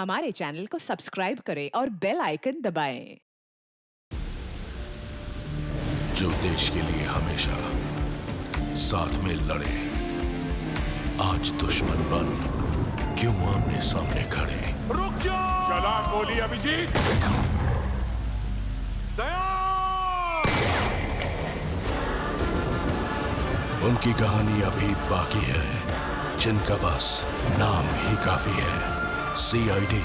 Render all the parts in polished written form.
हमारे चैनल को सब्सक्राइब करें और बेल आइकन दबाएं। जो देश के लिए हमेशा साथ में लड़े, आज दुश्मन बन क्यों आमने सामने खड़े। रुक जाओ! चला गोली अभिजीत। दया! उनकी कहानी अभी बाकी है, जिनका बस नाम ही काफी है। सीआईडी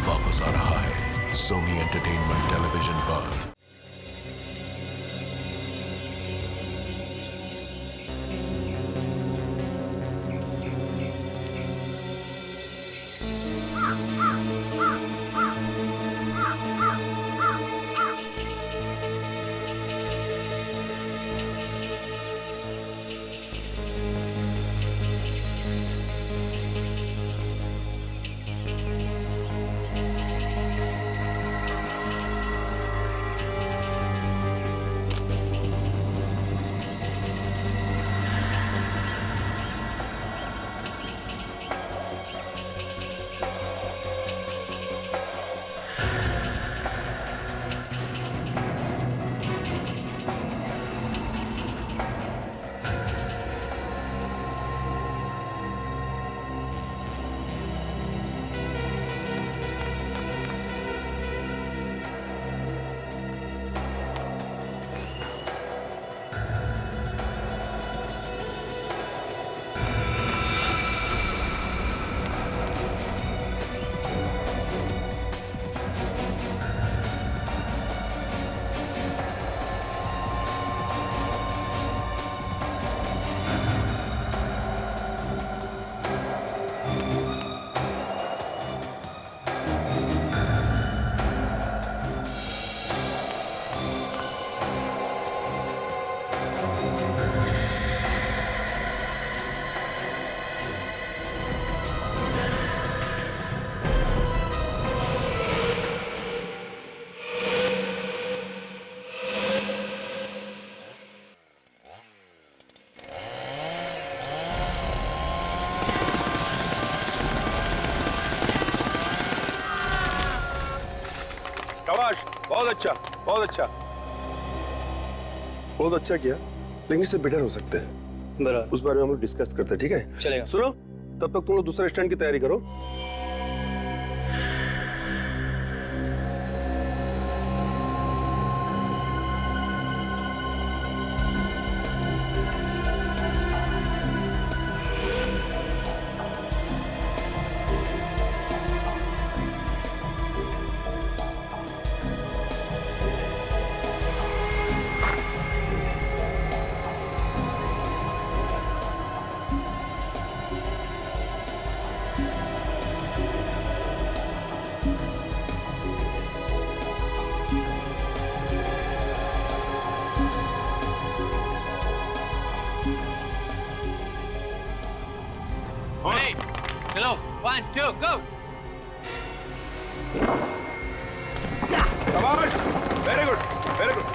वापस आ रहा है सोनी एंटरटेनमेंट टेलीविजन पर। शाबाश, बहुत अच्छा, बहुत अच्छा। बहुत अच्छा किया, लेकिन इससे बेटर हो सकते हैं। बराबर। उस बारे में हम लोग डिस्कस करते हैं, ठीक है? चलेगा। सुनो, तब तक तुम लोग दूसरे स्टैंड की तैयारी करो। Hey, hello, 1, 2, go! शाबाश, वेरी गुड, वेरी गुड।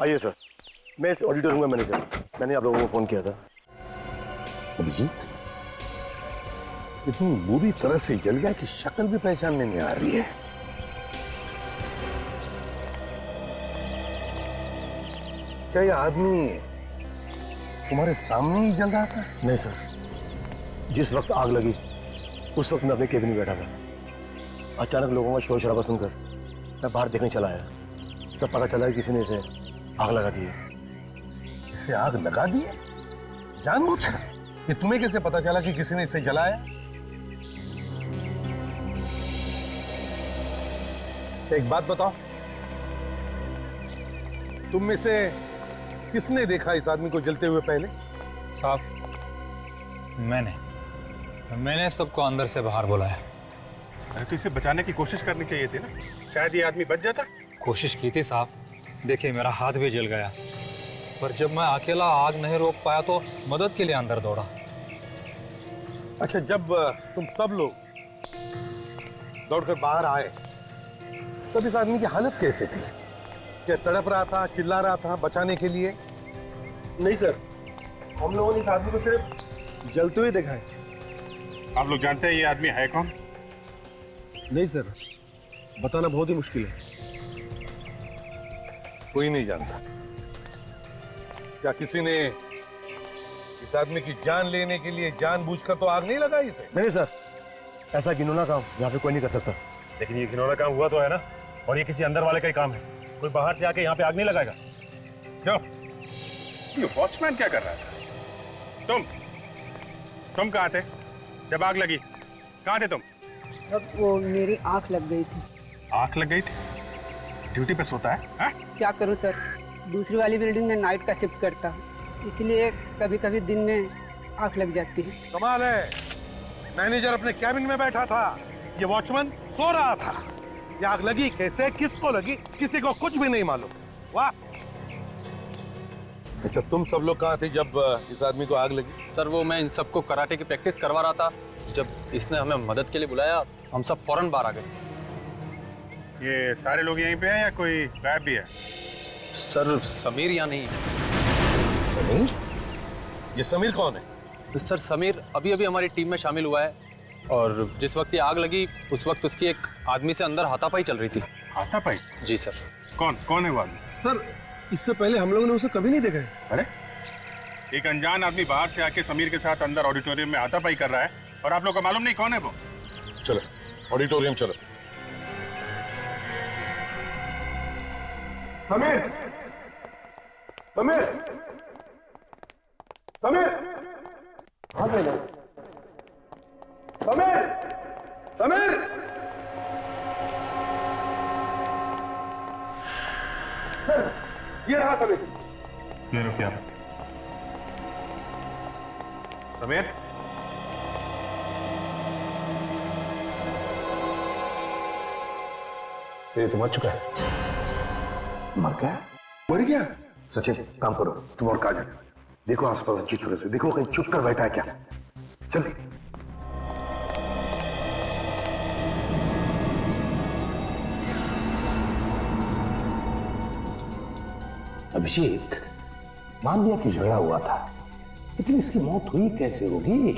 आइए सर, मैं इस ऑडिटोरियम का मैनेजर हूं। मैंने आप लोगों को फोन किया था। अभिजीत इतनी बुरी तरह से जल गया कि शक्ल भी पहचानने नहीं आ रही है। क्या यह आदमी तुम्हारे सामने ही जल रहा था? नहीं सर, जिस वक्त आग लगी उस वक्त मैं अपने केबिन में बैठा था। अचानक लोगों का शोर शराबा सुनकर मैं बाहर देखने चला आया, तब पता चला कि किसी ने इसे आग लगा दी है। इसे आग लगा दी है जानबूझकर? ये तुम्हें कैसे पता चला कि किसी ने इसे जलाया? अच्छा एक बात बताओ, तुम में से किसने देखा इस आदमी को जलते हुए पहले? साहब, मैंने सबको अंदर से बाहर बुलाया। तो इसे बचाने की कोशिश करनी चाहिए थी ना, शायद ये आदमी बच जाता। कोशिश की थी साहब, देखिए मेरा हाथ भी जल गया, पर जब मैं अकेला आग नहीं रोक पाया तो मदद के लिए अंदर दौड़ा। अच्छा, जब तुम सब लोग दौड़कर बाहर आए तब इस आदमी की हालत कैसे थी? क्या तड़प रहा था, चिल्ला रहा था बचाने के लिए? नहीं सर, हम लोगों ने इस आदमी को सिर्फ जलते हुए देखा है। आप लोग जानते हैं ये आदमी है कौन? नहीं सर, बताना बहुत ही मुश्किल है। कोई नहीं जानता। क्या किसी ने इस आदमी की जान लेने के लिए जानबूझकर तो आग नहीं लगाई इसे? नहीं सर, ऐसा घिनौना काम यहाँ पे कोई नहीं कर सकता। लेकिन ये घिनौना काम हुआ तो है ना, और ये किसी अंदर वाले का ही काम है। कोई बाहर से आके यहाँ पे आग नहीं लगाएगा। क्यों? ये वॉचमैन क्या कर रहा है? तुम कहाँ थे जब आग लगी? कहाँ थे तुम? अब वो मेरी आंख लग गई थी। आंख लग गई थी? ड्यूटी पे सोता है हा? क्या करूं सर, दूसरी वाली बिल्डिंग में नाइट का शिफ्ट करता, इसलिए कभी कभी दिन में आंख लग जाती है। कमाल है, मैनेजर अपने कैबिन में बैठा था, ये वॉचमैन सो रहा था। ये आग लगी कैसे, किसको लगी, किसी को कुछ भी नहीं मालूम। वाह। अच्छा, तुम सब लोग कहाँ थे जब इस आदमी को आग लगी? सर वो मैं इन सबको कराटे की प्रैक्टिस करवा रहा था, जब इसने हमें मदद के लिए बुलाया हम सब फौरन बाहर आ गए। ये सारे लोग यहीं पे हैं या कोई गायब भी है? सर समीर यहाँ नहीं है। समीर? ये समीर कौन है? सर समीर अभी अभी हमारी टीम में शामिल हुआ है, और जिस वक्त ये आग लगी उस वक्त उसकी एक आदमी से अंदर हाथापाई चल रही थी। हाथापाई? जी सर। कौन है वो आदमी? सर इससे पहले हम लोगों ने उसे कभी नहीं देखा है। अरे, एक अनजान आदमी बाहर से आके समीर के साथ अंदर ऑडिटोरियम में हाथापाई कर रहा है और आप लोग को मालूम नहीं कौन है वो? चलो ऑडिटोरियम चलो। समीर, समीर, समीर, समीर, समीर। ये रहा समीर। ये रुकिए आप। समीर, ये तो मर चुका है। मर गया? मर गया? सचिन काम करो, तुम और काजल देखो आसपास अच्छी तरह से देखो, कहीं छुप कर बैठा है क्या। चल। अभिजीत, मान लिया कि झगड़ा हुआ था, लेकिन इसकी मौत हुई कैसे होगी?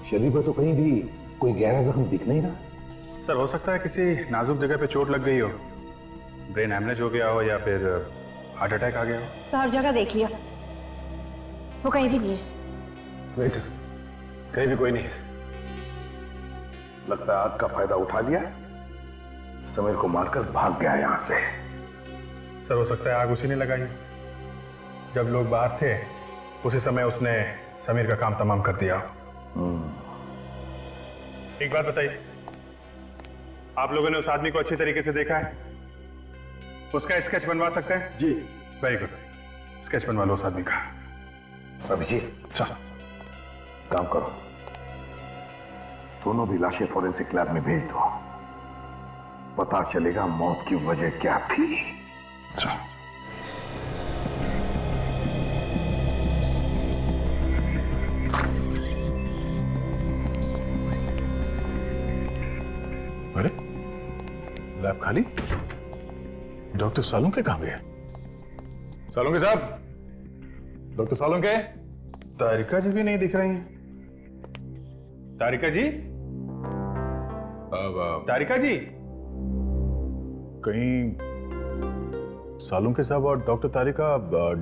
शरीर पर तो कहीं भी कोई गहरा जख्म दिख नहीं रहा। सर हो सकता है किसी नाजुक जगह पे चोट लग गई हो, ब्रेन हैमरेज हो गया हो या फिर हार्ट अटैक आ गया हो। सर हर जगह देख लिया, वो कहीं भी नहीं है। नहीं सर, कहीं भी कोई नहीं है। लगता है आग का फायदा उठा लिया, समीर को मारकर भाग गया यहां से। सर हो सकता है आग उसी ने लगाई, जब लोग बाहर थे उसी समय उसने समीर का काम तमाम कर दिया। एक बात बताइए, आप लोगों ने उस आदमी को अच्छी तरीके से देखा है? उसका स्केच बनवा सकते हैं? जी। वेरी गुड, स्केच बनवा लो उस आदमी का। अभिजीत चलो काम करो, दोनों भी लाशें फॉरेंसिक लैब में भेज दो, पता चलेगा मौत की वजह क्या थी। चलो। अरे लैब खाली, डॉक्टर सालुंके कहां गए? सालुंके साहब, डॉक्टर सालुंके। तारिका जी भी नहीं दिख रही हैं। तारिका जी, तारिका जी, कहीं सालुंके साहब और डॉक्टर तारिका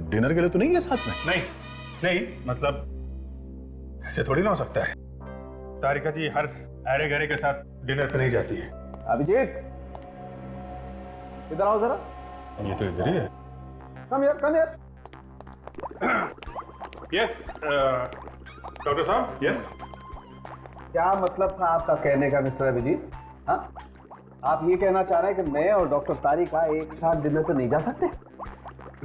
डिनर के लिए तो नहीं है साथ में? नहीं नहीं, मतलब ऐसे थोड़ी ना हो सकता है। तारिका जी हर अरे गरे के साथ डिनर पे नहीं जाती है। अभिजीत, इधर आओ जरा। ये तो इधर ही है। Come here. यस डॉक्टर साहब, यस। क्या मतलब था आपका कहने का मिस्टर अभिजीत? हाँ, आप ये कहना चाह रहे हैं कि मैं और डॉक्टर तारिका एक साथ डिनर पे नहीं जा सकते?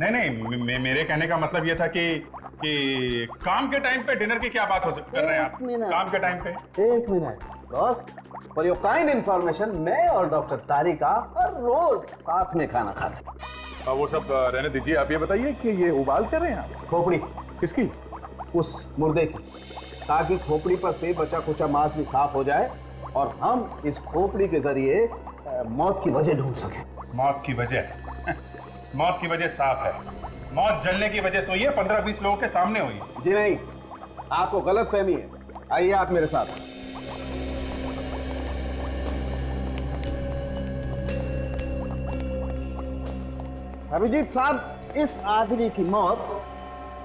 नहीं, मेरे कहने का मतलब ये था कि काम के टाइम पे डिनर की क्या बात कर रहे हैं आप? काम के टाइम पे? एक minute boss, for your kind information, मैं और डॉक्टर तारिका हर रोज साथ में खाना खाते हैं। वो सब रहने दीजिए, आप ये बताइए कि ये उबाल कर रहे हैं आप? खोपड़ी किसकी? उस मुर्दे की, ताकि खोपड़ी पर से बचा कुचा मांस भी साफ हो जाए और हम इस खोपड़ी के जरिए मौत की वजह ढूंढ सकें। मौत की वजह? मौत की वजह साफ है, मौत जलने की वजह से हुई है, 15-20 लोगों के सामने हुई। जी नहीं, आपको गलत फहमी है। आइए आप मेरे साथ। अभिजीत साहब, इस आदमी की मौत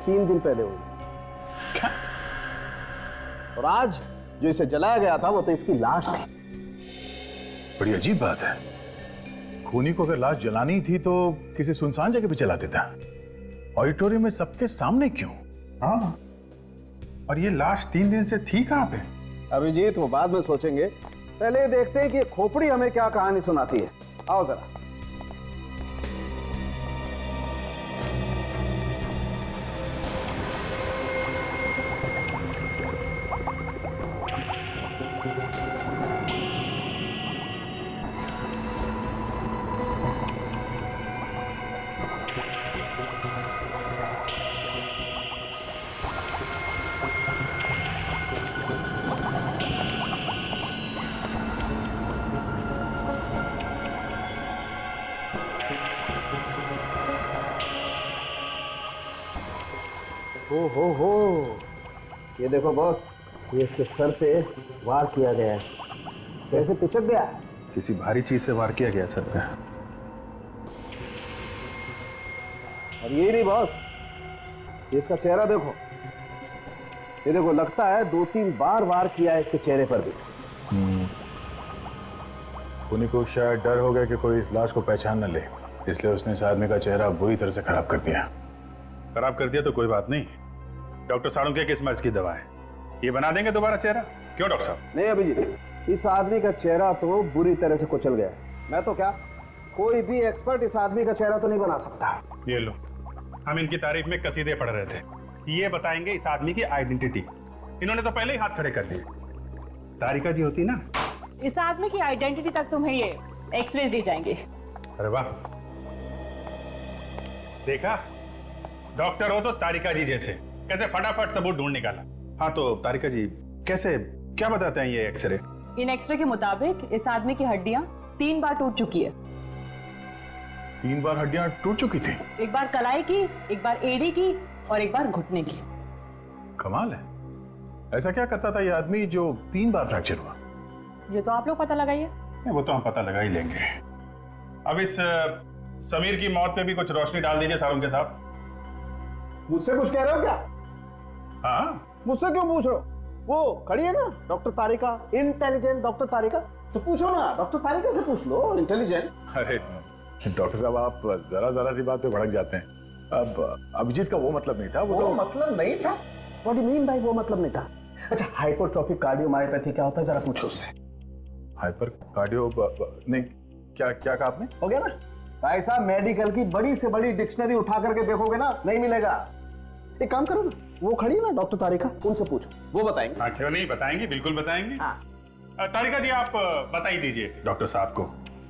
3 दिन पहले हुई और आज जो इसे जलाया गया था वो तो इसकी लाश थी। बड़ी अजीब बात है, खूनी को अगर लाश जलानी थी तो किसी सुनसान जगह पे जला देता, ऑडिटोरियम में सबके सामने क्यों? हाँ, और ये लाश 3 दिन से थी कहां पे? अभिजीत, वो बाद में सोचेंगे, पहले देखते हैं कि खोपड़ी हमें क्या कहानी सुनाती है। आओ जरा। हो, ये देखो बॉस, ये इसके सर पे वार किया गया है। कैसे पिचक गया? किसी भारी चीज से वार किया गया सर पे। और ये नहीं बॉस, ये इसका चेहरा देखो, ये देखो, लगता है 2-3 बार वार किया है इसके चेहरे पर भी। खूनी को शायद डर हो गया कि कोई इस लाश को पहचान न ले, इसलिए उसने इस आदमी का चेहरा बुरी तरह से खराब कर दिया। खराब कर दिया तो कोई बात नहीं, डॉक्टर साळुंखे किस मर्ज की दवा है, ये बना देंगे दोबारा चेहरा। क्यों डॉक्टर साहब? नहीं अभिजीत, इस आदमी का चेहरा तो बुरी तरह से कुचल गया। मैं तो क्या, कोई भी एक्सपर्ट इस आदमी का चेहरा तो नहीं बना सकता। ये लो, हम इनकी तारीफ में कसीदे पढ़ रहे थे, ये बताएंगे इस आदमी की आइडेंटिटी। इन्होंने तो पहले ही हाथ खड़े कर दिए। तारिका जी होती ना, इस आदमी की आइडेंटिटी तक तुम्हें ये एक्सरेज दी जाएंगे। अरे वाह, देखा, डॉक्टर हो तो तारिका जी जैसे, कैसे फटाफट सबूत ढूंढ निकाला। हाँ तो तारिका जी, कैसे, क्या बताते हैं ये एक्सरे? इन एक्सरे के मुताबिक इस आदमी की हड्डियां 3 बार टूट चुकी है। 3 बार हड्डियां टूट चुकी थी? एक बार कलाई की, एक बार एड़ी की और एक बार घुटने की। कमाल है, ऐसा क्या करता था ये आदमी जो 3 बार फ्रैक्चर हुआ? ये तो आप लोग पता लगाइए। वो तो हम पता लगा ही लेंगे। अब इस समीर की मौत पे भी कुछ रोशनी डाल दीजिए साळुंखे साहब। मुझसे कुछ कह रहे हो क्या? हाँ, मुझसे क्यों पूछ रहे हो? वो खड़ी है ना डॉक्टर तारिका, इंटेलिजेंट डॉक्टर तारिका, तो पूछो ना, डॉक्टर तारिका से पूछ लो, इंटेलिजेंट। अरे डॉक्टर साहब, आप जरा सी बात पे भड़क जाते हैं। अब अभिजीत का वो मतलब नहीं था। वो तो मतलब नहीं था? What do you mean by वो मतलब नहीं था? अच्छा, हाइपोट्रोफिक कार्डियोमायोपैथी क्या होता है, जरा पूछो उससे। हाइपर कार्डियो नहीं, क्या कहा आपने? हो गया ना भाई साहब, मेडिकल की बड़ी से बड़ी डिक्शनरी उठा करके देखोगे ना, नहीं मिलेगा। एक काम करो ना, वो खड़ी है ना डॉक्टर तारिका, उनसे पूछो, वो बताएंगे। हाँ, क्यों नहीं, बताएंगे, बिल्कुल बताएंगे। तारिका जी, आप बता ही दीजिए डॉक्टर साहब को,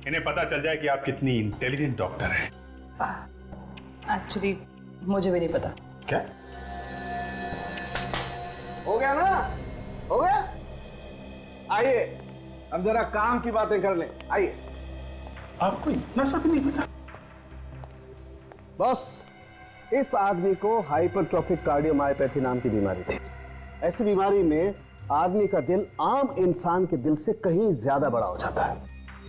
इन्हें पता चल जाए कि आप कितनी इंटेलिजेंट डॉक्टर हैं। एक्चुअली मुझे भी नहीं पता। क्या हो गया ना? हो गया? आइए अब जरा काम की बातें कर लें। आइए। आपको इतना सब नहीं पता? बॉस, इस आदमी को हाइपरट्रोफिक कार्डियोमायोपैथी नाम की बीमारी थी। ऐसी बीमारी में आदमी का दिल आम इंसान के दिल से कहीं ज्यादा बड़ा हो जाता है,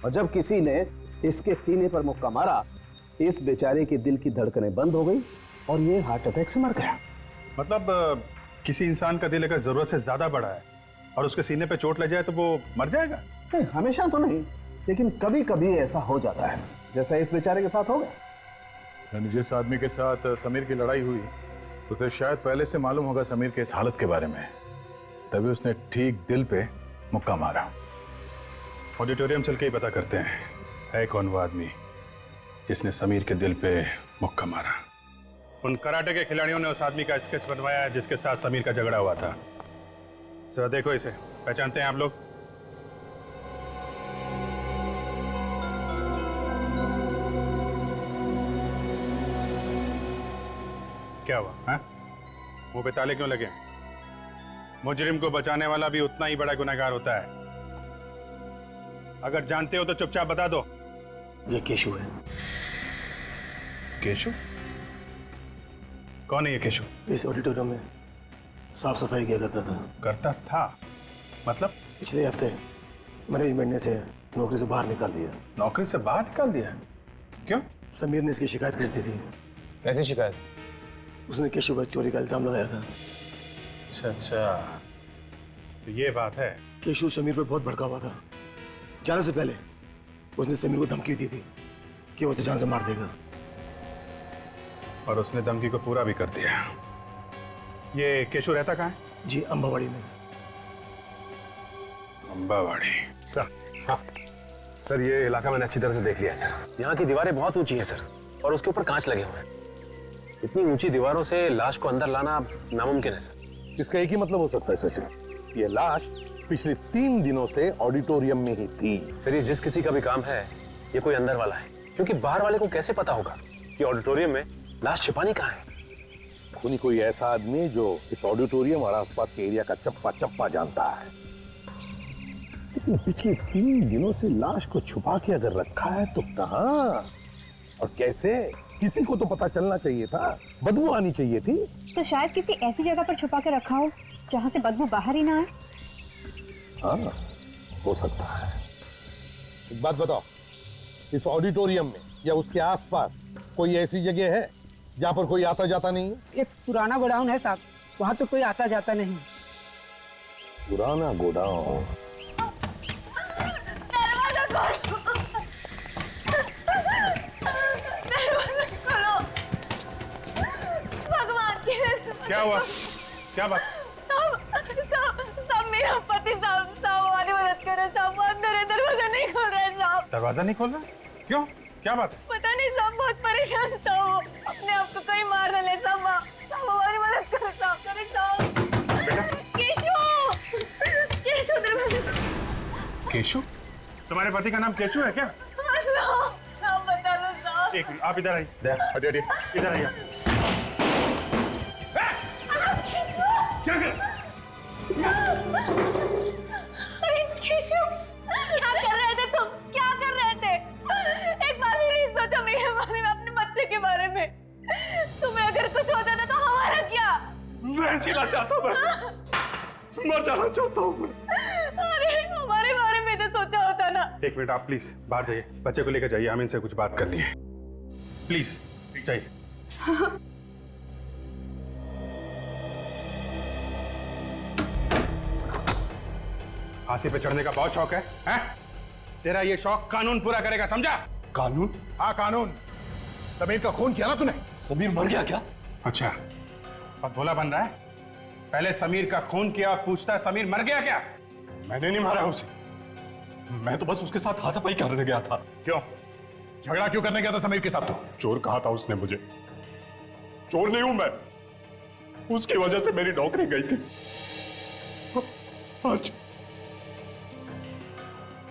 और जब किसी ने इसके सीने पर मुक्का मारा, इस बेचारे के दिल की धड़कनें बंद हो गई और ये हार्ट अटैक से मर गया। मतलब किसी इंसान का दिल अगर जरूरत से ज्यादा बड़ा है और उसके सीने पे चोट लग जाए तो वो मर जाएगा? नहीं, हमेशा तो नहीं, लेकिन कभी कभी ऐसा हो जाता है, जैसा इस बेचारे के साथ हो गया। यानी जिस आदमी के साथ समीर की लड़ाई हुई उसे शायद पहले से मालूम होगा समीर के इस हालत के बारे में, तभी उसने ठीक दिल पे मुक्का मारा। ऑडिटोरियम चल के ही पता करते हैं है कौन वो आदमी जिसने समीर के दिल पे मुक्का मारा। उन कराटे के खिलाड़ियों ने उस आदमी का स्केच बनवाया है जिसके साथ समीर का झगड़ा हुआ था। जरा देखो इसे, पहचानते हैं आप लोग? क्या हुआ? हाँ, मुंह पे ताले क्यों लगे? मुजरिम को बचाने वाला भी उतना ही बड़ा गुनहगार होता है। अगर जानते हो तो चुपचाप बता दो। ये केशु है। केशु? कौन है ये केशु? इस ऑडिटोरियम में साफ सफाई किया करता था। करता था? मतलब? पिछले हफ्ते मैनेजमेंट ने इसे नौकरी से बाहर निकाल दिया। नौकरी से बाहर निकाल दिया? क्यों? समीर ने इसकी शिकायत कर दी थी। कैसी शिकायत? उसने केशु पर चोरी का इल्जाम लगाया था। अच्छा अच्छा, तो ये बात है। केशु समीर पर बहुत भड़का हुआ था। जाने से पहले उसने समीर को धमकी दी थी कि वो उसे जान से मार देगा, और उसने धमकी को पूरा भी कर दिया। ये केशु रहता कहाँ है? जी, अंबावाड़ी में। अंबावाड़ी? हाँ सर, ये इलाका मैंने अच्छी तरह से देख लिया सर। यहाँ की दीवारें बहुत ऊंची हैं सर, और उसके ऊपर कांच लगे हुए हैं। इतनी ऊंची दीवारों से लाश को अंदर लाना नामुमकिन है सर। इसका एक ही मतलब हो सकता है सचिन, ये लाश पिछले 3 दिनों से ऑडिटोरियम में ही थी। सर, ये जिस किसी का भी काम है, ये कोई अंदर वाला है, क्योंकि बाहर वाले को कैसे पता होगा कि ऑडिटोरियम में लाश छिपानी कहाँ है? कोई ऐसा आदमी जो इस ऑडिटोरियम और आसपास के एरिया का चप्पा चप्पा जानता है। लेकिन पिछले 3 दिनों से लाश को छुपा के अगर रखा है तो कहाँ और कैसे? किसी को तो पता चलना चाहिए था, बदबू आनी चाहिए थी। तो शायद किसी ऐसी जगह पर छुपा के रखा हो जहाँ से बदबू बाहर ही ना आए। हाँ, हो सकता है। एक बात बताओ, इस ऑडिटोरियम में या उसके आसपास कोई ऐसी जगह है जहाँ पर कोई आता जाता नहीं है? एक पुराना गोडाउन है साहब, वहाँ तो कोई आता जाता नहीं। पुराना गोडाउन? क्या हुआ? क्या बात? साहब मेरा पति साहब हमारी मदद करो साहब, वो अंदर है, दरवाजा नहीं खोल रहा है साहब। दरवाजा नहीं खोल रहा? क्यों? क्या बात? पता नहीं साहब, बहुत परेशान था वो, अपने आप को कहीं मार न ले साहब। साहब हमारी मदद करो साहब, करे साहब। केशु, केशु दरवाजा। केशु? तुम्हारे पति का नाम केशु है क्या? साहब बता दो साहब। एक मिनट, आप इधर आइए। इधर आइए। अरे केशु, क्या कर रहे थे तुम? क्या कर रहे थे? एक बार भी नहीं सोचा मेरे बारे में, अपने बच्चे के बारे में? तुम्हें अगर कुछ होता था तो हमारा क्या? मैं जीना चाहता हूँ, मैं मर जाना चाहता हूँ मैं। अरे हमारे बारे में तो सोचा होता ना। एक मिनट, आप प्लीज बाहर जाइए, बच्चे को लेकर जाइए, हमें इनसे कुछ बात करनी है। प्लीज जाइए। फांसी पे चढ़ने का बहुत शौक है, हैं? तेरा ये शौक कानून पूरा करेगा, समझा? कानून? हाँ कानून। समीर का खून किया ना तूने? समीर मर गया क्या? अच्छा, अब भोला बन रहा है? पहले समीर का खून किया, पूछता है समीर मर गया क्या? मैंने नहीं मारा उसे, मैं तो बस उसके साथ हाथापाई करने गया था। क्यों? झगड़ा क्यों करने गया था समीर के साथ तू? चोर कहा था उसने मुझे। चोर नहीं हूं मैं, उसकी वजह से मेरी नौकरी गई थी। आज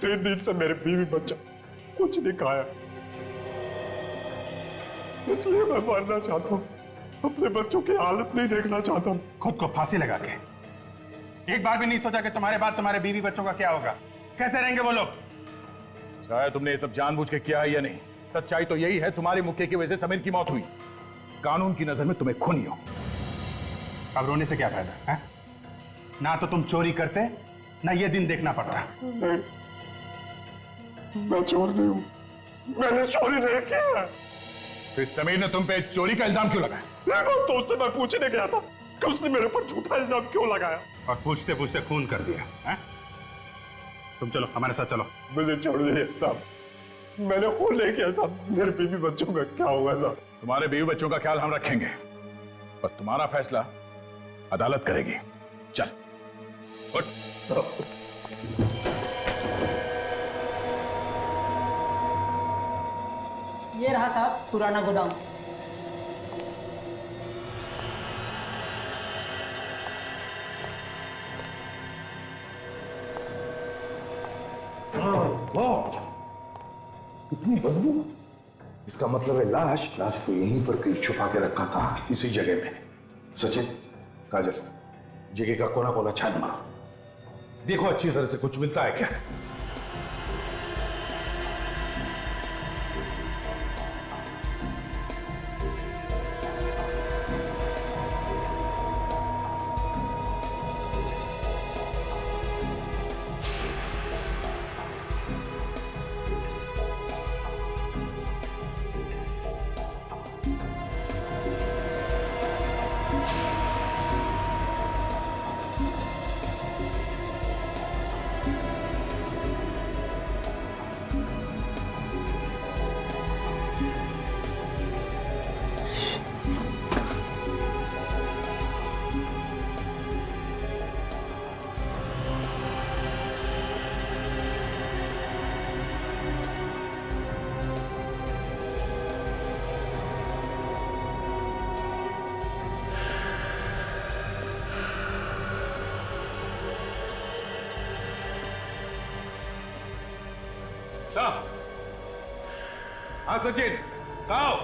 3 दिन से मेरे बीवी बच्चा कुछ नहीं खाया, इसलिए मैं मरना चाहता हूं। अपने बच्चों की हालत नहीं देखना चाहता हूं। खुद को फांसी लगा के एक बार भी नहीं सोचा कि तुम्हारे बाद तुम्हारे बीवी बच्चों का क्या होगा? कैसे रहेंगे वो लोग? चाहे तुमने ये सब जानबूझ के किया है या नहीं, सच्चाई तो यही है, तुम्हारी मुक्के की वजह से समीर की मौत हुई। कानून की नजर में तुम्हें खूनी हो। अब रोने से क्या फायदा है? ना तो तुम चोरी करते, ना ये दिन देखना पड़ता। नहीं, मैं चोर नहीं हूं, मैंने चोरी नहीं किया। फिर समीर ने तुम पे चोरी का इल्जाम क्यों लगाया? तो उससे मैं पूछने गया था कि उसने मेरे पर झूठा इल्जाम क्यों लगाया, और पूछते पूछते खून कर दिया है? तुम चलो हमारे साथ चलो। मुझे छोड़ दीजिए साहब, मैंने खून नहीं किया साहब, मेरे बीवी बच्चों का क्या होगा साहब? तुम्हारे बीवी बच्चों का ख्याल हम रखेंगे, पर तुम्हारा फैसला अदालत करेगी। चल उठ। ये रहा साहब पुराना गोदाम। इतनी बदबू, इसका मतलब है लाश को यहीं पर कहीं छुपा के रखा था, इसी जगह में। सचिन, काजल, जगह का कोना कोना छान मारो, देखो अच्छी तरह से कुछ मिलता है क्या। हाँ सचिन, आओ।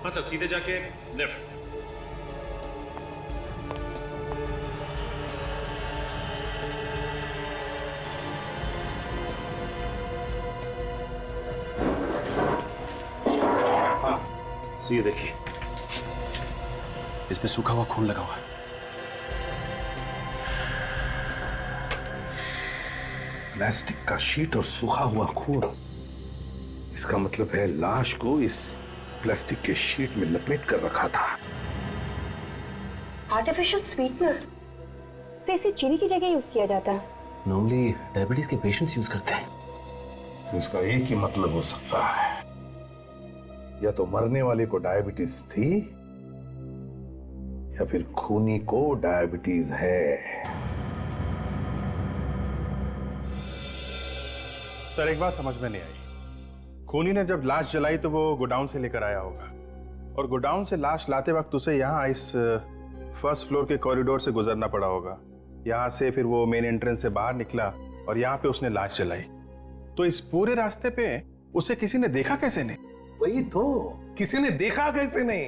हाँ सर, सीधे जाके लेफ्ट। हाँ, ये देखिए, इस पे सूखा हुआ खून लगा हुआ है। प्लास्टिक का शीट और सूखा हुआ खून, इसका मतलब है लाश को इस प्लास्टिक के शीट में लपेट कर रखा था। आर्टिफिशियल स्वीटनर तो इसे चीनी की जगह यूज किया जाता है। नॉर्मली डायबिटीज के पेशेंट्स यूज करते हैं। तो इसका एक ही मतलब हो सकता है, या तो मरने वाले को डायबिटीज थी या फिर खूनी को डायबिटीज है। सर एक बात समझ में नहीं आई, खूनी ने जब लाश जलाई तो वो गोडाउन से लेकर आया होगा, और गोडाउन से लाश लाते वक्त उसे यहाँ इस फर्स्ट फ्लोर के कॉरिडोर से गुजरना पड़ा होगा। यहाँ से फिर वो मेन एंट्रेंस से बाहर निकला और यहाँ पे उसने लाश जलाई। तो इस पूरे रास्ते पे उसे किसी ने देखा कैसे नहीं? वही तो, किसी ने देखा कैसे नहीं?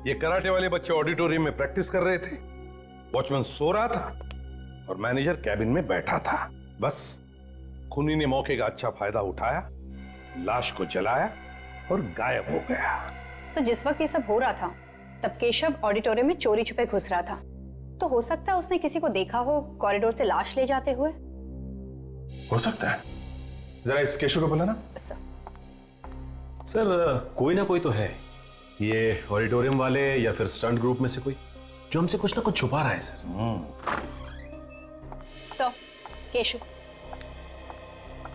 ये कराटे वाले बच्चे ऑडिटोरियम में प्रैक्टिस कर रहे थे, वॉचमैन सो रहा था और मैनेजर कैबिन में बैठा था। बस खूनी ने मौके का अच्छा फायदा उठाया, लाश को जलाया और गायब हो गया। सर जिस वक्त ये सब हो रहा था तब केशव ऑडिटोरियम में चोरी छुपे घुस रहा था, तो हो सकता है उसने किसी को देखा हो कॉरिडोर से लाश ले जाते हुए। हो सकता है, जरा इस केशव को बुलाना। सर कोई ना कोई तो है, ये ऑडिटोरियम वाले या फिर स्टंट ग्रुप में से कोई, जो हमसे कुछ ना कुछ छुपा रहा है सर। सर केशव,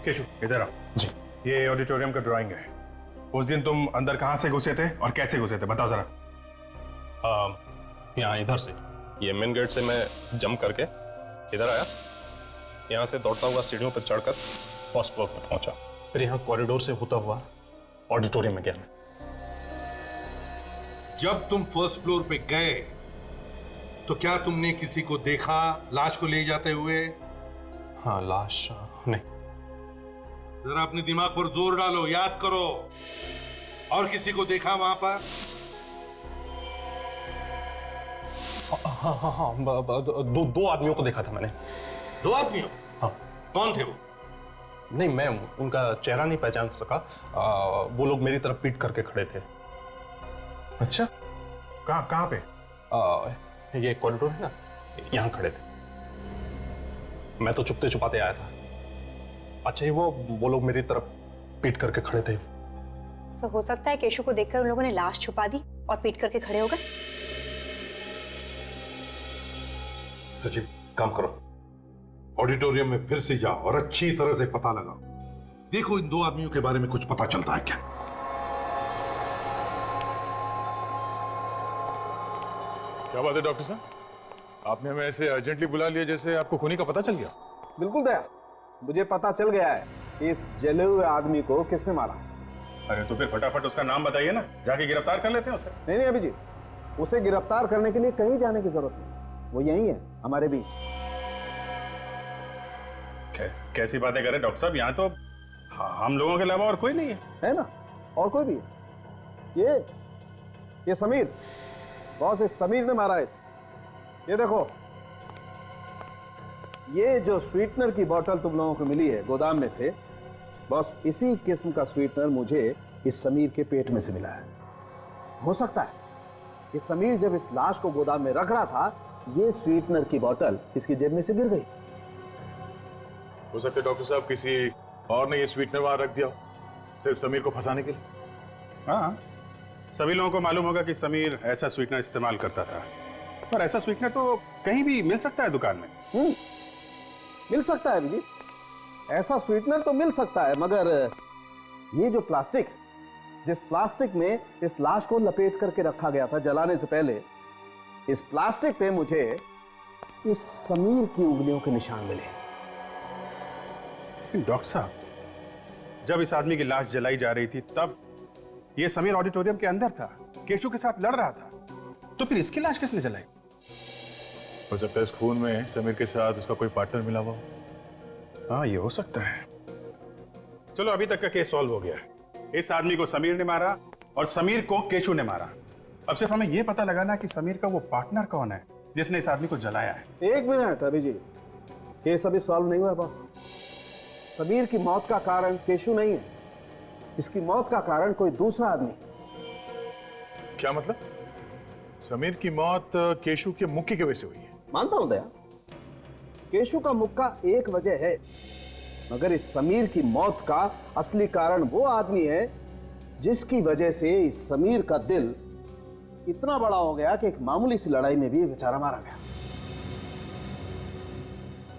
केशव इधर आओ जी। ये ऑडिटोरियम का ड्राइंग है। उस दिन तुम अंदर कहां से घुसे थे और कैसे घुसे थे, बताओ जरा। यहाँ इधर से, ये मेन गेट से मैं जंप करके इधर आया, यहाँ से दौड़ता हुआ सीढ़ियों पर चढ़कर फर्स्ट फ्लोर पर पहुंचा, फिर यहाँ कॉरिडोर से होता हुआ ऑडिटोरियम में गया मैं। जब तुम फर्स्ट फ्लोर पे गए तो क्या तुमने किसी को देखा लाश को ले जाते हुए? हाँ, लाश नहीं। जरा अपने दिमाग पर जोर डालो, याद करो। और किसी को देखा वहां पर? हाँ, दो आदमियों को देखा था मैंने। दो आदमियों? हाँ। कौन थे वो? नहीं, मैं उनका चेहरा नहीं पहचान सका। वो लोग मेरी तरफ पीट करके खड़े थे। अच्छा, कहाँ पे? ये कॉरिडोर है ना, यहाँ खड़े थे। मैं तो चुपते छुपाते आया था। अच्छा, वो लोग मेरी तरफ पीट करके खड़े थे। सो हो सकता है केशव को देखकर उन लोगों ने लाश छुपा दी और पीट करके खड़े हो गए। सचिव, काम करो, ऑडिटोरियम में फिर से जाओ और अच्छी तरह से पता लगाओ। देखो इन दो आदमियों के बारे में कुछ पता चलता है क्या। क्या बात है डॉक्टर साहब, आपने हमें ऐसे अर्जेंटली बुला लिया जैसे आपको खूनी का पता चल गया। बिल्कुल दया, मुझे पता चल गया है कि इस जले हुए आदमी को किसने मारा। अरे तो फिर फटाफट उसका नाम बताइए ना, जाके गिरफ्तार कर लेते हैं उसे। नहीं अभिजीत, उसे गिरफ्तार करने के लिए कहीं जाने की जरूरत नहीं, वो यही है हमारे बीच। कैसी बातें करें डॉक्टर साहब, यहाँ तो हम लोगों के अलावा और कोई नहीं है ना, और कोई भी है। ये समीर, बॉस इस समीर ने मारा है इसे। ये देखो, ये जो स्वीटनर की बोतल तुम लोगों को मिली है गोदाम में से, बॉस इसी किस्म का स्वीटनर मुझे इस समीर के पेट में से मिला है। हो सकता है कि समीर जब इस लाश को गोदाम में रख रहा था, ये स्वीटनर की बोतल इसकी जेब में से गिर गई। हो सकता है डॉक्टर साहब किसी और ने ये स्वीटनर वहां रख दिया हो, सिर्फ समीर को फंसाने के लिए। हाँ, सभी लोगों को मालूम होगा कि समीर ऐसा स्वीटनर इस्तेमाल करता था, पर ऐसा स्वीटनर तो कहीं भी मिल सकता है दुकान में। मिल सकता है अभिजीत, ऐसा स्वीटनर तो मिल सकता है, मगर ये जो प्लास्टिक, जिस प्लास्टिक में इस लाश को लपेट करके रखा गया था जलाने से पहले, इस प्लास्टिक पे मुझे इस समीर की उंगलियों के निशान मिले। डॉक्टर साहब, जब इस आदमी की लाश जलाई जा रही थी तब ये समीर ऑडिटोरियम के अंदर था, केशु के साथ लड़ रहा था, तो फिर इसकी लाश किसने जलाई? हो सकता है इस खून में समीर के साथ उसका कोई पार्टनर मिला हुआ। हाँ, ये हो सकता है। चलो, अभी तक का केस सॉल्व हो गया है। इस आदमी को समीर ने मारा और समीर को केशु ने मारा। अब सिर्फ हमें यह पता लगाना कि समीर का वो पार्टनर कौन है जिसने इस आदमी को जलाया है। एक मिनट अभिजीत, केस अभी सॉल्व नहीं हुआ बॉस। समीर की मौत का कारण केशु नहीं है, इसकी मौत का कारण कोई दूसरा आदमी। क्या मतलब? समीर की मौत केशु के मुक्के की वजह से हुई है? मानता हूं दया, केशु का मुक्का एक वजह है, मगर इस समीर की मौत का असली कारण वो आदमी है जिसकी वजह से इस समीर का दिल इतना बड़ा हो गया कि एक मामूली सी लड़ाई में भी बेचारा मारा गया।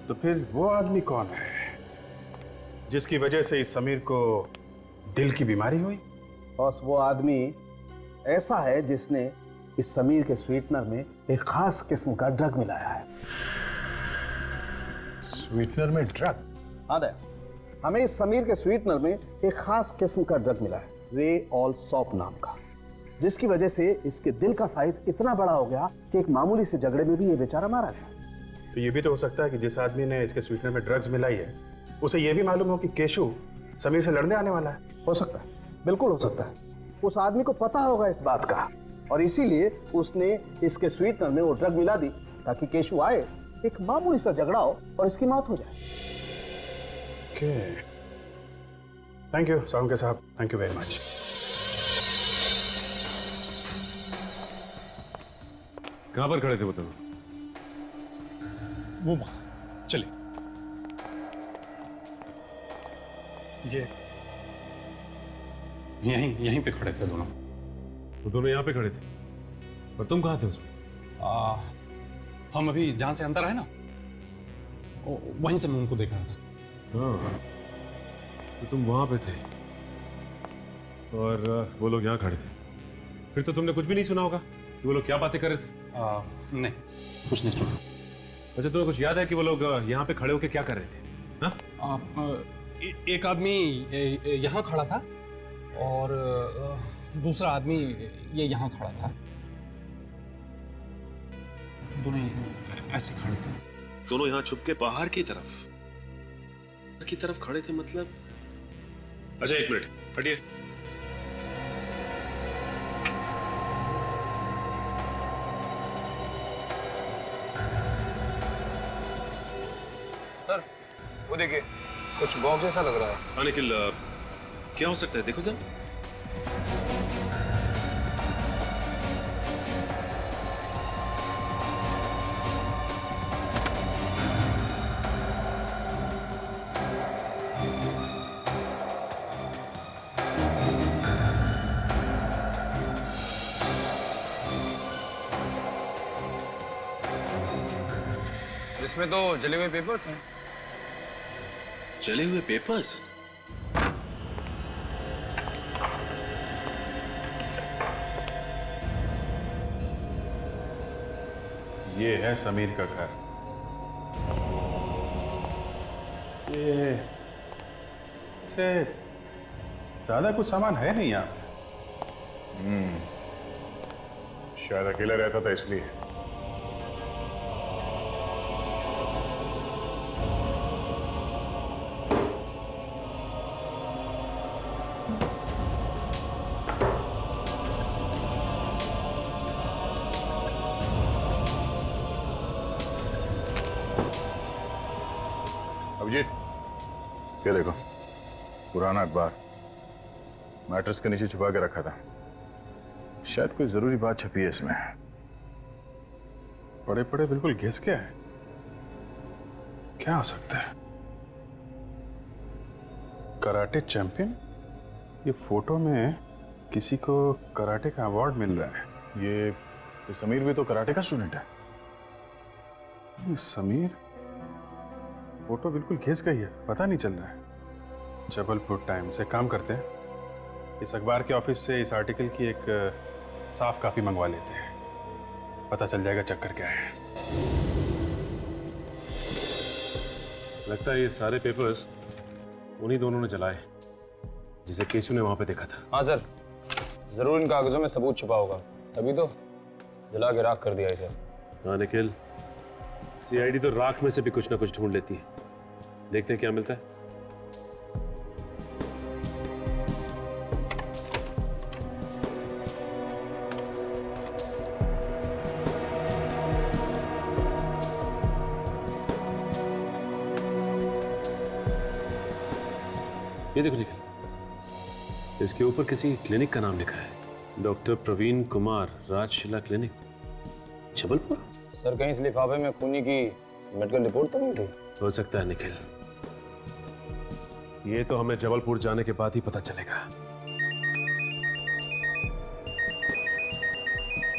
तो फिर वो आदमी कौन है जिसकी वजह से इस समीर को दिल की बीमारी हुई? बॉस, वो आदमी ऐसा है जिसने इस समीर के स्वीटनर में एक खास किस्म का ड्रग मिलाया है। स्वीटनर में ड्रग? हाँ दया, हमें इस समीर के स्वीटनर में एक खास किस्म का ड्रग मिला है, रे ऑल सॉप नाम का, जिसकी वजह से इसके दिल का साइज इतना बड़ा हो गया कि एक मामूली से झगड़े में भी ये बेचारा मारा गया। तो ये भी तो हो सकता है कि जिस आदमी ने इसके स्वीटनर में ड्रग्स मिलाई है उसे ये भी मालूम हो कि केशु समीर से लड़ने आने वाला है। हो सकता है, बिल्कुल हो सकता है। उस आदमी को पता होगा इस बात का, और इसीलिए उसने इसके स्वीटनर में वो ड्रग मिला दी ताकि केशु आए, एक मामूली सा झगड़ा हो और इसकी मौत हो जाए। थैंक यू सालुंके साहब, थैंक यू वेरी मच। कहां पर खड़े थे बताओ? वो चले, ये यहीं पे खड़े थे दोनों। वो दोनों यहाँ पे खड़े थे, और तुम कहाँ थे उसमें? हम अभी जहां से अंदर आए ना, वहीं से मैं उनको देख रहा था। हाँ, तो तुम वहां पे थे और वो लोग यहाँ खड़े थे। फिर तो तुमने कुछ भी नहीं सुना होगा कि वो लोग क्या बातें कर रहे थे? नहीं, कुछ नहीं सुना। अच्छा, तुम्हें कुछ याद है कि वो लोग यहाँ पे खड़े होकर क्या कर रहे थे? हाँ? एक आदमी यहाँ खड़ा था और दूसरा आदमी ये यहाँ खड़ा था। दोनों ऐसे खड़े थे। दोनों यहाँ छुप के बाहर की तरफ खड़े थे मतलब? अच्छा, एक मिनट हटिए। सर, वो देखिए, कुछ बॉक्स जैसा लग रहा है। हाँ, निखिल, क्या हो सकता है? देखो जरा। इसमें तो जले हुए पेपर्स हैं। जले हुए पेपर्स? ये है समीर का घर। ये से ज्यादा कुछ सामान है नहीं यहाँ। शायद अकेला रहता था इसलिए। अभिजीत, ये देखो पुराना अखबार मैट्रेस के नीचे छुपा के रखा था। शायद कोई जरूरी बात छपी है इसमें। पड़े पड़े बिल्कुल घिस गया है। क्या हो सकता है? Karate champion? ये फोटो में किसी को कराटे का अवार्ड मिल रहा है। ये समीर भी तो कराटे का स्टूडेंट है। ये समीर फोटो बिल्कुल घिस गई है, पता नहीं चल रहा है। जबलपुर टाइम्स से काम करते हैं। इस अखबार के ऑफिस से इस आर्टिकल की एक साफ कॉपी मंगवा लेते हैं, पता चल जाएगा चक्कर क्या है। लगता है ये सारे पेपर्स उन्हीं दोनों ने जलाए जिसे केशु ने वहां पे देखा था। हाँ सर, जरूर इन कागजों में सबूत छुपा होगा, तभी तो जला के राख कर दिया इसे। हाँ निखिल, सीआईडी तो राख में से भी कुछ ना कुछ ढूंढ लेती है। देखते हैं क्या मिलता है। ये देखो निखिल, इसके ऊपर किसी क्लिनिक का नाम लिखा है, doctor Praveen Kumar, Rajshila clinic, Jabalpur. Sir कहीं इस लिफाफे में खूनी की मेडिकल रिपोर्ट तो नहीं थी? हो सकता है निखिल, ये तो हमें जबलपुर जाने के बाद ही पता चलेगा।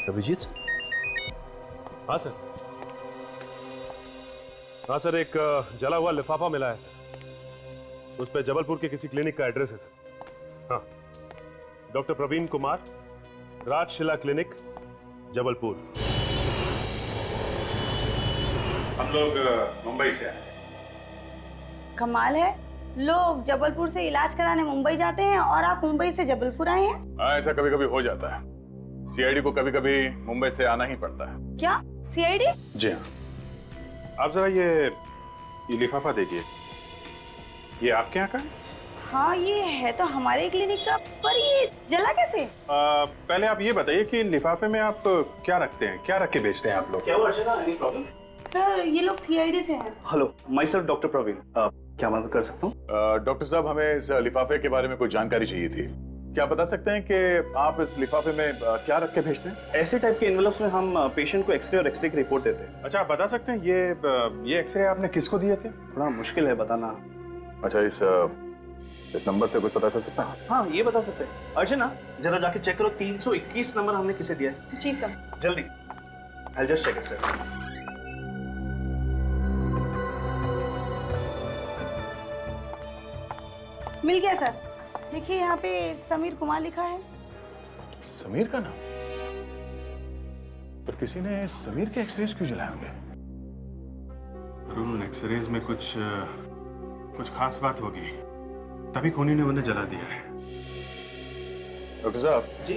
अभिजीत सर? हाँ सर। हाँ सर, एक जला हुआ लिफाफा मिला है सर। उस पर जबलपुर के किसी क्लिनिक का एड्रेस है सर। हाँ, डॉक्टर प्रवीण कुमार, राजशिला क्लिनिक, जबलपुर। हम लोग मुंबई से आए। कमाल है, लोग जबलपुर से इलाज कराने मुंबई जाते हैं और आप मुंबई से जबलपुर आए हैं। हाँ, ऐसा कभी कभी हो जाता है। सीआईडी को कभी कभी मुंबई से आना ही पड़ता है। क्या सीआईडी? जी हाँ। आप जरा ये लिफाफा देखिए। ये आपके यहाँ का है? हाँ, ये है तो हमारे क्लिनिक का, पर ये जला कैसे? पहले आप ये बताइए कि लिफाफे में आप क्या रखते हैं, क्या रख के बेचते हैं आप लोग? क्या हुआ अर्चना, एनी प्रॉब्लम? सर ये लोग सीआईडी से हैं। Hello, myself doctor Praveen, क्या मदद कर सकता हूँ? डॉक्टर साहब, हमें इस लिफाफे के बारे में कुछ जानकारी चाहिए थी। क्या बता सकते हैं कि आप इस लिफाफे में क्या रख के भेजते हैं? ऐसे टाइप के एनवेलप्स में हम पेशेंट को एक्सरे और एक्सरे की रिपोर्ट देते हैं। अच्छा, आप बता सकते हैं ये एक्सरे आपने किसको दिए थे? थोड़ा मुश्किल है बताना। अच्छा, इस नंबर से कुछ पता चल सकता है? हाँ, ये बता सकते हैं। अर्चना, जरा जाके चेक करो 321 नंबर हमने किसे दिया है। जी सर। जल्दी। I'll just check it, sir. मिल गया सर। देखिए यहाँ पे समीर कुमार लिखा है। समीर का नाम? पर किसी ने समीर के एक्सरेज क्यों जलाए होंगे? उन एक्सरेज में कुछ खास बात होगी, तभी खूनी ने उन्हें जला दिया है। डॉक्टर साहब जी,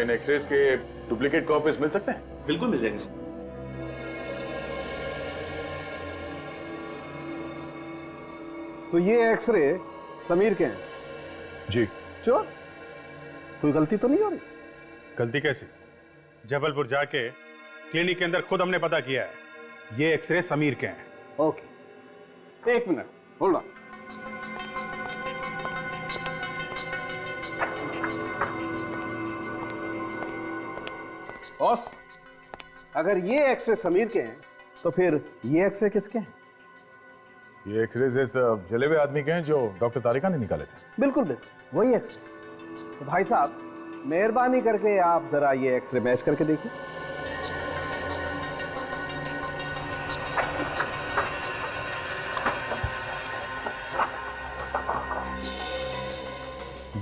इन एक्सरेज के डुप्लीकेट कॉपीज मिल सकते हैं? बिल्कुल मिल जाएंगे। तो ये एक्सरे समीर के हैं? जी। श्योर? कोई गलती तो नहीं हो रही? गलती कैसे? जबलपुर जाके क्लिनिक के अंदर खुद हमने पता किया है, ये एक्सरे समीर के हैं। ओके, एक मिनट, होल्ड ऑन। बॉस, अगर ये एक्सरे समीर के हैं तो फिर ये एक्सरे किसके हैं? ये एक्सरेज इस जले हुए आदमी के हैं जो डॉक्टर तारिका ने निकाले थे। बिल्कुल बिल्कुल वही एक्सरे। तो भाई साहब, मेहरबानी करके आप जरा ये एक्सरे मैच करके देखिए।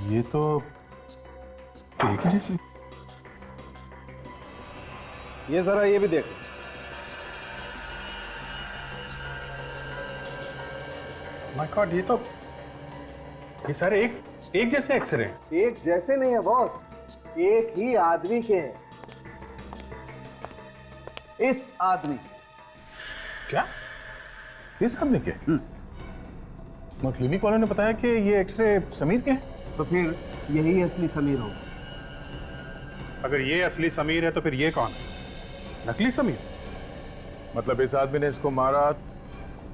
ये तो एक ही जैसे। ये जरा ये भी देख। माय गॉड, ये सारे एक जैसे एक्सरे। एक जैसे नहीं है बॉस, एक ही आदमी के हैं। इस आदमी क्या? इस आदमी के? और क्लिनिक वालों ने बताया कि ये एक्सरे समीर के हैं। तो फिर यही असली समीर होगा। अगर ये असली समीर है तो फिर ये कौन है? नकली समीर? मतलब इस आदमी ने इसको मारा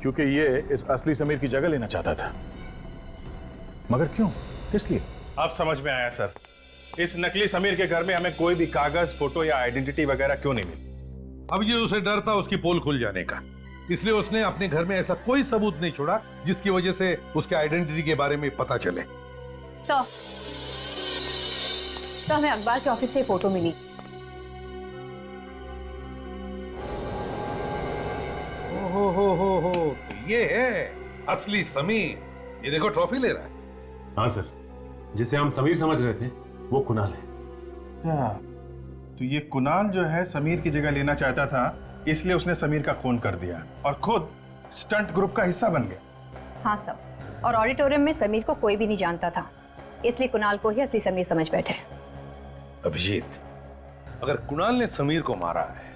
क्योंकि ये इस असली समीर की जगह लेना चाहता था। मगर क्यों, किस लिए? अब समझ में आया सर। इस नकली समीर के घर में हमें कोई भी कागज, फोटो या आइडेंटिटी वगैरह क्यों नहीं मिली? अब ये उसे डर था उसकी पोल खुल जाने का, इसलिए उसने अपने घर में ऐसा कोई सबूत नहीं छोड़ा जिसकी वजह से उसके आइडेंटिटी के बारे में पता चले। सर हमें अखबार के ऑफिस से फोटो मिली। हो तो ये है असली समीर। ये देखो ट्रॉफी ले रहा है। हाँ सर, जिसे हम समीर समझ रहे थे वो कुणाल है। क्या? तो ये कुणाल जो है समीर की जगह लेना चाहता था, इसलिए उसने समीर का खून कर दिया और खुद स्टंट ग्रुप का हिस्सा बन गया। हाँ सर, और ऑडिटोरियम में समीर को कोई भी नहीं जानता था, इसलिए कुणाल को ही असली समीर समझ बैठे। अभिजीत, अगर कुणाल ने समीर को मारा है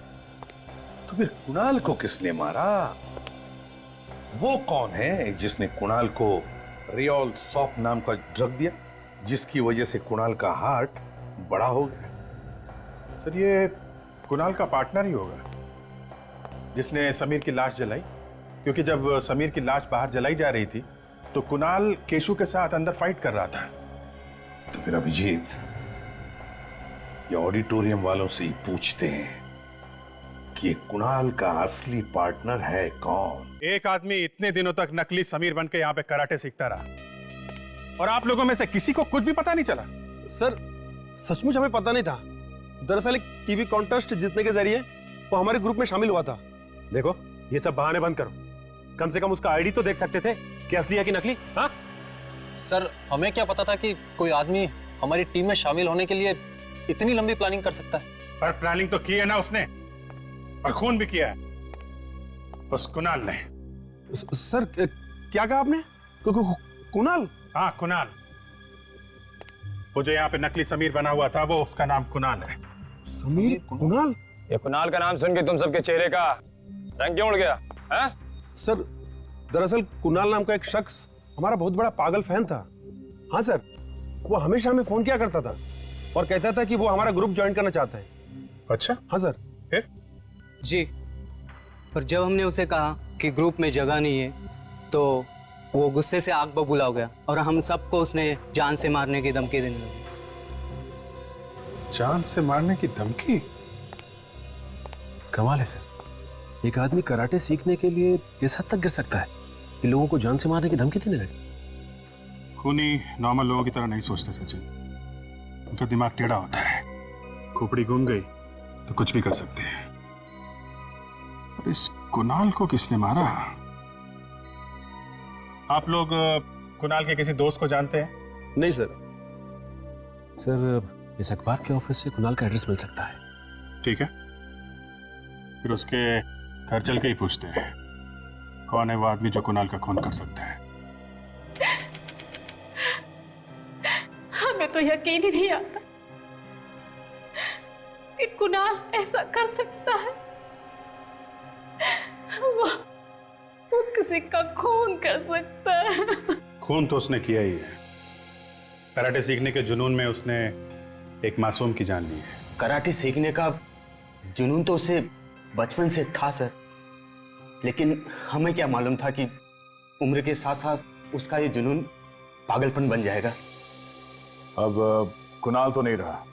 तो फिर कुणाल को किसने मारा? वो कौन है जिसने कुणाल को रियोल सॉप नाम का ड्रग दिया, जिसकी वजह से कुणाल का हार्ट बड़ा हो गया? सर ये कुणाल का पार्टनर ही होगा जिसने समीर की लाश जलाई, क्योंकि जब समीर की लाश बाहर जलाई जा रही थी तो कुणाल केशु के साथ अंदर फाइट कर रहा था। तो फिर अभिजीत, ये ऑडिटोरियम वालों से ही पूछते हैं कि ये कुणाल का असली पार्टनर है कौन? एक आदमी इतने दिनों तक नकली समीर बन के यहाँ पे कराटे सीखता रहा और आप लोगों में से किसी को कुछ भी पता नहीं चला। सर सचमुच हमें पता नहीं था। दरअसल एक टीवी कॉन्टेस्ट जीतने के जरिए वो हमारे ग्रुप में शामिल हुआ था। देखो, ये सब बहाने बंद करो। कम से कम उसका आईडी तो देख सकते थे कि असली है कि नकली। हाँ सर, हमें क्या पता था कि कोई आदमी हमारी टीम में शामिल होने के लिए इतनी लंबी प्लानिंग कर सकता है। पर प्लानिंग तो की है ना उसने, और खून भी किया है, बस कुणाल ने। सर क्या कहा आपने? कुणाल? हाँ कुणाल। वो जो यहाँ पे नकली समीर बना हुआ था, वो उसका नाम कुणाल है। समीर कुणाल? ये कुणाल का नाम सुन के तुम सबके चेहरे का रंग क्यों उड़ गया है? सर दरअसल कुणाल नाम का एक शख्स हमारा बहुत बड़ा पागल फैन था। हाँ सर, वो हमेशा हमें फोन किया करता था और कहता था कि वो हमारा ग्रुप ज्वाइन करना चाहता है। अच्छा? हाँ सर। फिर? जी, पर जब हमने उसे कहा कि ग्रुप में जगह नहीं है तो वो गुस्से से आग बबूला हो गया और हम सबको उसने जान से मारने की धमकी देने लगा। जान से मारने की धमकी? कमाल है सर, एक आदमी कराटे सीखने के लिए इस हद तक गिर सकता है कि लोगों को जान से मारने की धमकी देने लगे। खूनी नॉर्मल लोगों की तरह नहीं सोचते सचिन, उनका दिमाग टेढ़ा होता है। खोपड़ी घूम गई तो कुछ भी कर सकते हैं। और इस कुणाल को किसने मारा? आप लोग कुणाल के किसी दोस्त को जानते हैं? नहीं सर। सर इस अखबार के ऑफिस से कुणाल का एड्रेस मिल सकता है। ठीक है, फिर उसके घर चल के ही पूछते हैं कौन है वो आदमी जो कुणाल का खून कर सकता है। हमें तो यकीन ही नहीं आता कि कुणाल ऐसा कर सकता है। वो किसी का खून कर सकता है। खून तो उसने किया ही है। कराटे सीखने के जुनून में उसने एक मासूम की जान ली है। कराटे सीखने का जुनून तो उसे बचपन से था सर, लेकिन हमें क्या मालूम था कि उम्र के साथ साथ उसका ये जुनून पागलपन बन जाएगा। अब कुणाल तो नहीं रहा,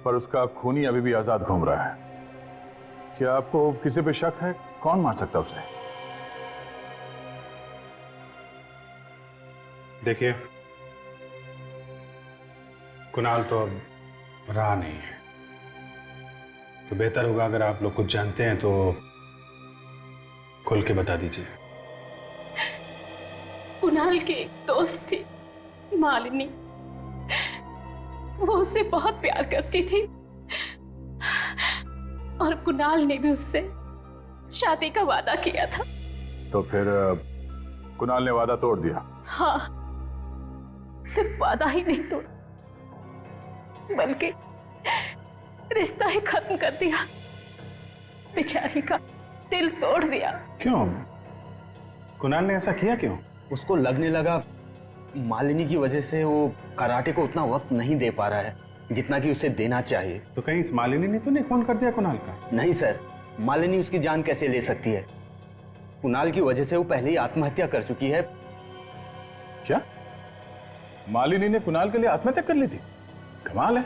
पर उसका खूनी अभी भी आजाद घूम रहा है। क्या आपको किसी पे शक है? कौन मार सकता उसे? देखिए, कुणाल तो अब रहा नहीं है, तो बेहतर होगा अगर आप लोग कुछ जानते हैं तो खुल के बता दीजिए। कुणाल की एक दोस्त थी, मालिनी, वो उससे बहुत प्यार करती थी और कुणाल ने भी उससे शादी का वादा किया था। तो फिर कुणाल ने वादा तोड़ दिया? हाँ, सिर्फ वादा ही नहीं तोड़ा, बल्कि रिश्ता ही खत्म कर दिया। बेचारी का दिल तोड़ दिया। क्यों? कुणाल ने ऐसा किया क्यों? उसको लगने लगा मालिनी की वजह से वो कराटे को उतना वक्त नहीं दे पा रहा है जितना कि उसे देना चाहिए। तो कहीं इस मालिनी ने तो नहीं फोन कर दिया कुणाल का? नहीं सर, मालिनी उसकी जान कैसे ले सकती है? कुणाल की वजह से वो पहले ही आत्महत्या कर चुकी है। क्या मालिनी ने कुणाल के लिए आत्महत्या कर ली थी? कमाल है,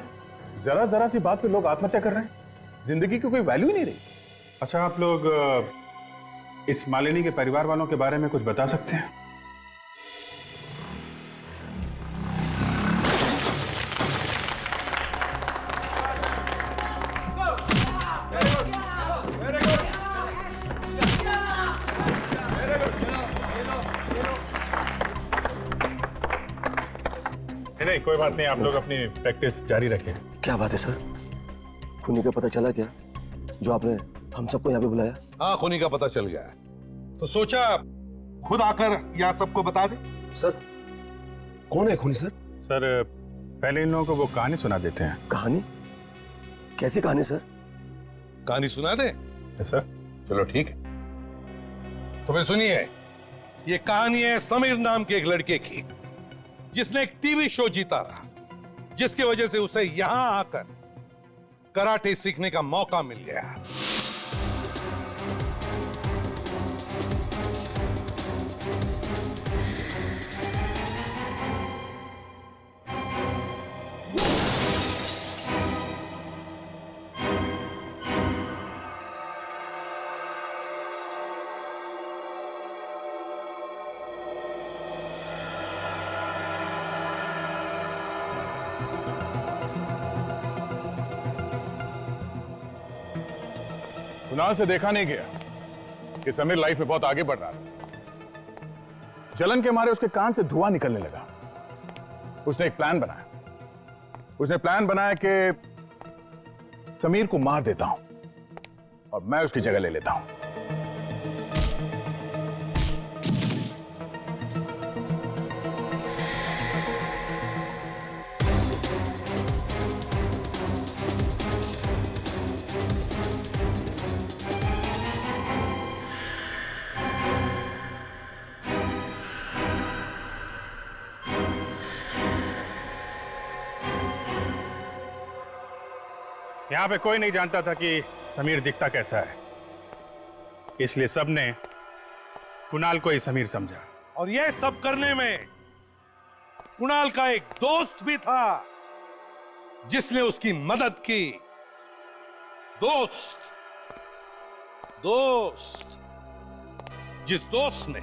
जरा जरा सी बात पे लोग आत्महत्या कर रहे हैं। जिंदगी की कोई वैल्यू ही नहीं रही। अच्छा, आप लोग इस मालिनी के परिवार वालों के बारे में कुछ बता सकते हैं? नहीं, कोई बात नहीं, आप लोग अपनी प्रैक्टिस जारी रखें। क्या बात है सर? खूनी का पता चला क्या, जो आपने हम सबको यहाँ पे बुलाया? हाँ, खूनी का पता चल गया है, तो सोचा खुद आकर यहाँ सबको बता दे। सर, कौन है खूनी? सर पहले इन लोगों को वो कहानी सुना देते हैं। कहानी? कैसी कहानी सर? कहानी सुना दे? सर चलो ठीक है, तो फिर सुनिए। ये कहानी है समीर नाम के एक लड़के की, जिसने एक टीवी शो जीता था, जिसकी वजह से उसे यहां आकर कराटे सीखने का मौका मिल गया। कुणाल से देखा नहीं गया कि समीर लाइफ में बहुत आगे बढ़ रहा था। जलन के मारे उसके कान से धुआं निकलने लगा। उसने एक प्लान बनाया। उसने प्लान बनाया कि समीर को मार देता हूं और मैं उसकी जगह ले लेता हूं। यहाँ पे कोई नहीं जानता था कि समीर दिखता कैसा है, इसलिए सबने कुणाल को ही समीर समझा। और यह सब करने में कुणाल का एक दोस्त भी था, जिसने उसकी मदद की। दोस्त जिस दोस्त ने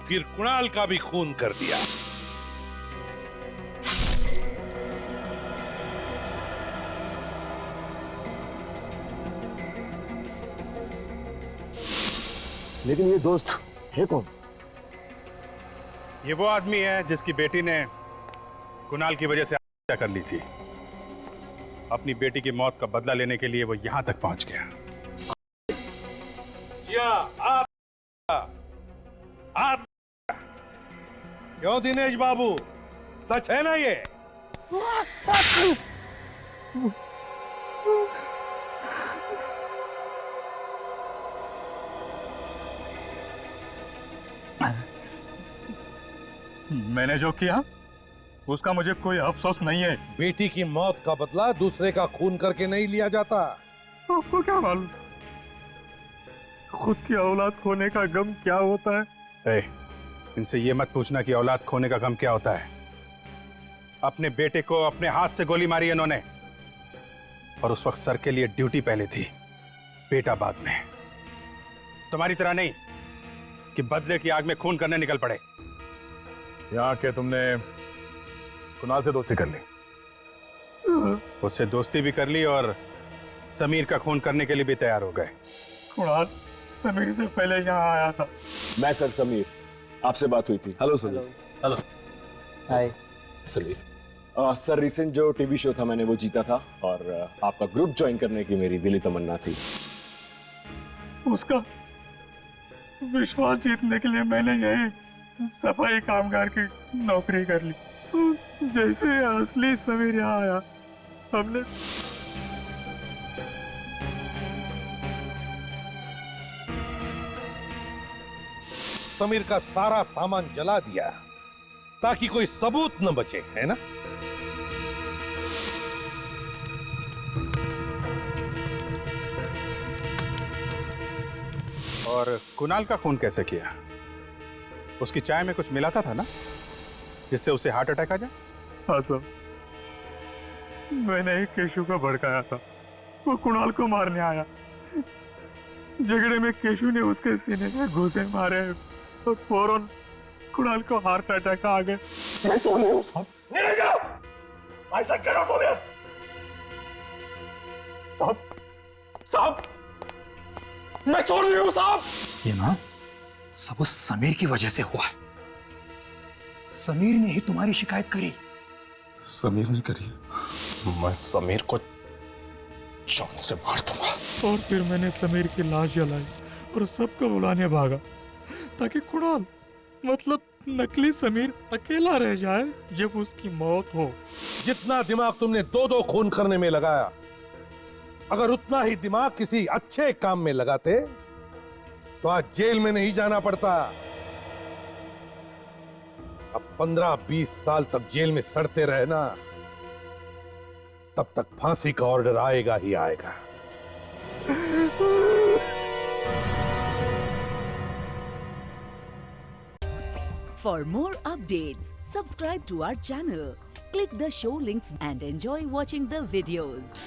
फिर कुणाल का भी खून कर दिया। लेकिन ये दोस्त है कौन? ये वो आदमी है जिसकी बेटी ने कुणाल की वजह से हत्या कर ली थी। अपनी बेटी की मौत का बदला लेने के लिए वो यहां तक पहुंच गया। क्यों दिनेश बाबू, सच है ना ये? मैंने जो किया उसका मुझे कोई अफसोस नहीं है। बेटी की मौत का बदला दूसरे का खून करके नहीं लिया जाता। आपको क्या मालूम खुद की औलाद खोने का गम क्या होता है? इनसे ये मत पूछना कि औलाद खोने का गम क्या होता है। अपने बेटे को अपने हाथ से गोली मारी इन्होंने, और उस वक्त सर के लिए ड्यूटी पहले थी, बेटा बाद में। तुम्हारी तरह नहीं कि बदले की आग में खून करने निकल पड़े। यहाँ के तुमने कुणाल से दोस्ती कर ली? उससे दोस्ती भी कर ली और समीर का खून करने के लिए भी तैयार हो गए। कुणाल समीर से पहले यहाँ आया था। मैं सर समीर, आपसे बात हुई थी। हेलो समीर। हेलो। हाय। सलीम सर, रिसेंट जो टीवी शो था मैंने वो जीता था और आपका ग्रुप ज्वाइन करने की मेरी दिली तमन्ना थी। उसका विश्वास जीतने के लिए मैंने यही सफाई कामगार की नौकरी कर ली। जैसे असली समीर यहाँ आया, हमने समीर का सारा सामान जला दिया ताकि कोई सबूत न बचे, है ना? और कुणाल का खून कैसे किया? उसकी चाय में कुछ मिलाता था ना, जिससे उसे हार्ट अटैक आ जाए? हाँ सर, मैंने ही केशु को भड़काया था। वो कुणाल को मारने आया। झगड़े में केशु ने उसके सीने में घूंसे मारे और फौरन कुणाल को हार्ट अटैक आ गए। मैं तो नहीं हूं साहब। नहीं जाओ। ऐसा करो सोनिया। साहब, साहब, मैं चोर नहीं हूं साहब। ये ना सब उस समीर की वजह से हुआ है। समीर ने ही तुम्हारी शिकायत करी। समीर ने करी? मैं समीर को जान से मार दूंगा। और फिर मैंने समीर की लाश जलाई और सबको बुलाने भागा ताकि कुणाल, मतलब नकली समीर, अकेला रह जाए जब उसकी मौत हो। जितना दिमाग तुमने दो खून करने में लगाया, अगर उतना ही दिमाग किसी अच्छे काम में लगाते तो आज जेल में नहीं जाना पड़ता। अब 15-20 साल तक जेल में सड़ते रहे ना, तब तक फांसी का ऑर्डर आएगा ही आएगा। For more updates, subscribe to our channel, click the show links and enjoy watching the videos.